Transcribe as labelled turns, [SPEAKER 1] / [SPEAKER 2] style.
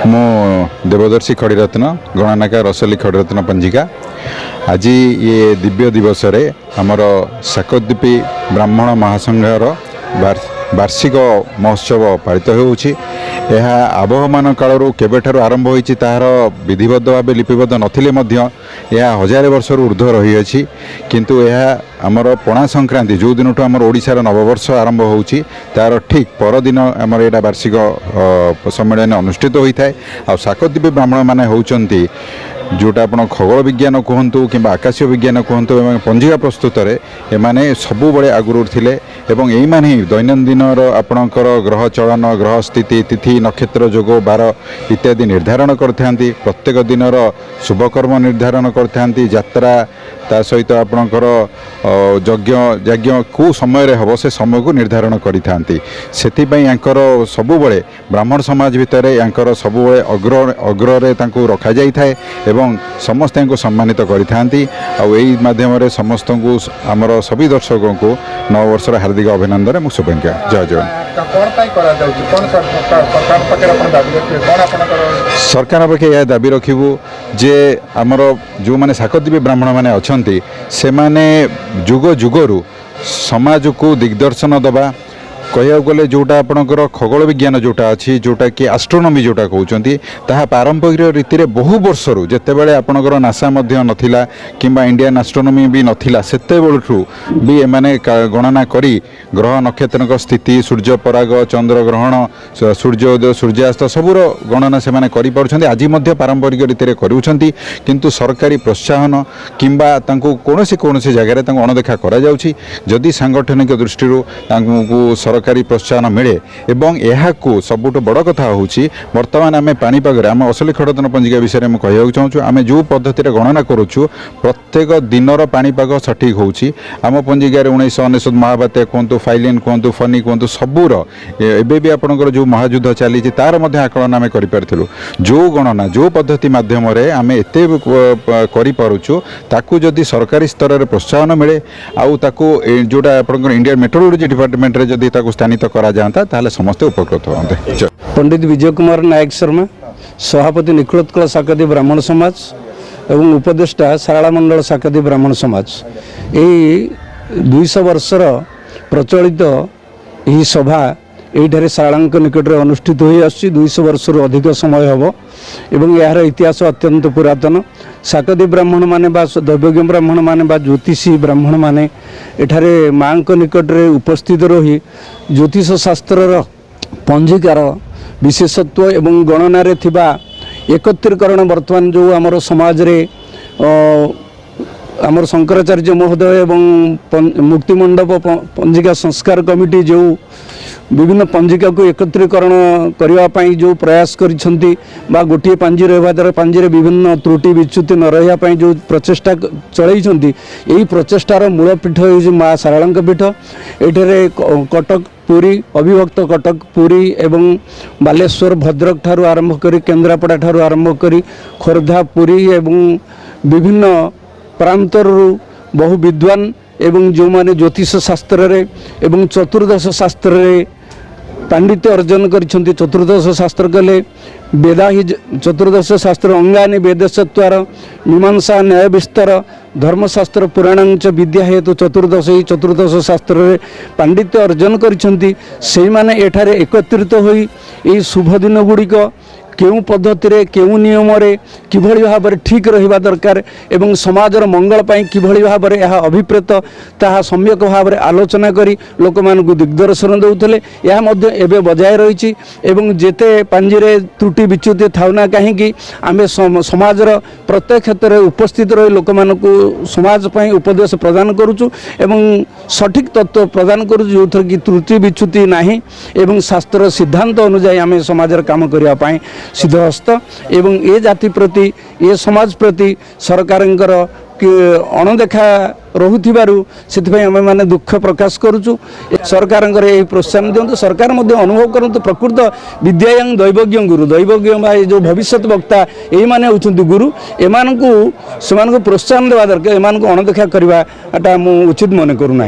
[SPEAKER 1] मो देवदर्शी खड़ीरत्न गणनायिका रसली खड़ीरत्न पंजिका आज ये दिव्य दिवस रे आमर शाकद्वीपी ब्राह्मण महासंघर वार्षिक महोत्सव पालित होउछि। यह आबहमान कालरू केबेठारु आरंभ होइछि तार विधिबद्ध भाव लिपिबद्ध नथिले मध्य यह हजार वर्ष ऊर्ध्व रही अछि। किंतु यह आमर पणा संक्रांति जो दिन आमर ओडिशार नववर्ष आरंभ होउछि तार ठीक परदिन आमर एटा वार्षिक सम्मेलन अनुष्ठित होइथाय। आ शाकद्वीपी ब्राह्मण माने होउचंती जोटा आपण खगोल विज्ञान कहतु कि आकाशीय विज्ञान कहतु एवं पंजिका प्रस्तुत एमाने सबु बड़े आगुर थिले एवं एई माने दैनंदिन आपणकर ग्रह चलन ग्रह स्थिति तिथि नक्षत्र जोग बार इत्यादि निर्धारण करथांती। प्रत्येक दिनर शुभकर्म निर्धारण करथांती। यात्रा ता सहित आपणकर यज्ञ यज्ञ को समय रे हबो से समय को निर्धारण करिथांती। सेति पई यांकर सबु बड़े ब्राह्मण समाज भितर यांकर सबु बड़े अग्र रे तांको रखा जाई थाए एवं समस्त को सम्मानित करिथांती। आउ एई माध्यम रे समस्त को हमर सभी दर्शकों को नव वर्ष हार्दिक अभिनंदन मु शुभेच्छा। जय जवान। सरकार पक्षे यह दाबी रखिबू जे आमर जो माने शाकद्वीपी ब्राह्मण माने अछंती से माने जुग जुगरु समाज को दिग्दर्शन दबा कह गले जोटा आपणकर खगोल विज्ञान जोटा अच्छी जोटा कि एस्ट्रोनॉमी जोटा कहते ताहा पारंपरिक रीति रे बहु वर्षरु जेतेबेले आपणकर नासा मध्य नथिला किंबा इंडियन एस्ट्रोनॉमी भी नथिला सेतेबेलठु भी एमाने गणना करी ग्रह नक्षत्रक स्थिति सूर्य पराग चंद्र ग्रहण सूर्योदय सूर्यास्त सबुर गणना से माने करि पारुछन्ति। आज मध्य पारंपरिक रीति रे करूछन्ति किंतु सरकारी प्रोत्साहन किंबा तांको कोनोसी जगह रे तांको अणदेखा करा जाउछि। जदि सांगठनिक दृष्टिरु तांको सरकारी प्रोत्साहन मिले एवं यह सबुठ बड़ कथा हूँ बर्तमान आम पाणीपाग आम असली खड़रत्न पंजिका विषय में कहूँ चाहूँ आम जो पद्धति गणना करुचु प्रत्येक दिनर पाणीपाग सठिक होउछि। आम पंजिकार 1999 महाबात्या कहतु फाइलिन कहतु फनी कहतु सबूर एवं भी आपंकर जो महायुद्ध चली तार मध्य आकलन आम करूँ जो गणना जो पद्धति मध्यम आम एत करूँ ताकू जदि सरकारी स्तर में प्रोत्साहन मिले आउ ताकू जोटा आपंकर इंडियन मेट्रोलॉजी डिपार्टमेंट रे जदि स्थानित करा जाता ताले समस्त उपकृत होते।
[SPEAKER 2] पंडित विजय कुमार नायक शर्मा सभापति निखिलोत्कल कला शाकद्वीप ब्राह्मण समाज एवं उपदेष्टा सारला मंडल शाकद्वीप ब्राह्मण समाज यही 200 वर्षर प्रचलित यही सभा यही सारांक निकट में अनुष्ठित हो 200 वर्षर अधिक समय हम एवं यार इतिहास अत्यंत पुरातन। शाकद्वीप ब्राह्मण माने बा दैवज्ञ ब्राह्मण माने बा ज्योतिषी ब्राह्मण माने एठारे माँ निकट में उपस्थित रही ज्योतिष शास्त्र पंजिकार विशेषत्व एवं गणना रे थिबा एकत्रीकरण वर्तमान जो आमर समाज रे आमर शंकराचार्य महोदय एवं मुक्तिमंडप पंजिका संस्कार कमिटी जो विभिन्न पंजिका को एकत्रीकरण करने जो प्रयास करिसेंती बा गोटे पांजी रहा द्वारा पांजी विभिन्न त्रुटि विच्युति न रहा जो प्रचेषा चलती यही प्रचेषार मूलपीठ हो माँ सारलांक पीठ ये कटक पुरी अविभक्त कटक पुरी एवं बालेश्वर भद्रक ठारू आरंभ करी केन्द्रापड़ा ठारू आरंभ करी खोर्धा पुरी एवं विभिन्न प्रांतरू बहु विद्वान एवं जो माने ज्योतिष शास्त्र रे एवं चतुर्दश शास्त्र रे पांडित्य अर्जन करिसेंती। चतुर्दश शास्त्र कले वेदा ही चतुर्दश शास्त्र अंगानि वेदसत्वार मीमांसा न्याय विस्तार धर्मशास्त्र पुराणांच विद्या हेतु चतुर्दश ही चतुर्दश शास्त्र रे पांडित्य अर्जन करिसेंती। सेहि माने एठारे एकत्रित होई एई शुभ दिन गुड़िक केउ पद्धति रे केउ नियम रे किभଳି भाव ठीक रहिबा दरकार एवं समाजर मंगल पाई किभଳି भाव यह अभिप्रेत ताहा सम्यक भाव आलोचना करी लोक मानकु दिग्दर्शन दउथले यह मध्य एबे बजाय रही एवं जेते पांजी रे त्रुटि विच्युति थाउना कहीं आमे समाजर प्रत्येक क्षेत्र में उपस्थित रही लोक मानकु समाज पाई उपदेश प्रदान करूचु एवं सठिक तत्व प्रदान करूचु जो थर कि त्रुटि विच्युति नाही एवं शास्त्र सिद्धांत अनुसार आमे समाजर काम करिया पाई सिद्धहस्त एवं ये जाति प्रति ये समाज प्रति सरकार अणदेखा रोथिबारु से आम मैंने दुख प्रकाश करुचु। सरकार यही प्रोत्साहन दिंतु सरकार अनुभव करूँ प्रकृत विद्यां दैवज्ञ गुरु दैवज्ञ जो भविष्य वक्ता यही मैंने होती गुरु एम से प्रोत्साहन देवा दरकार एम अणदेखा करवाटा मु उचित मन करूना।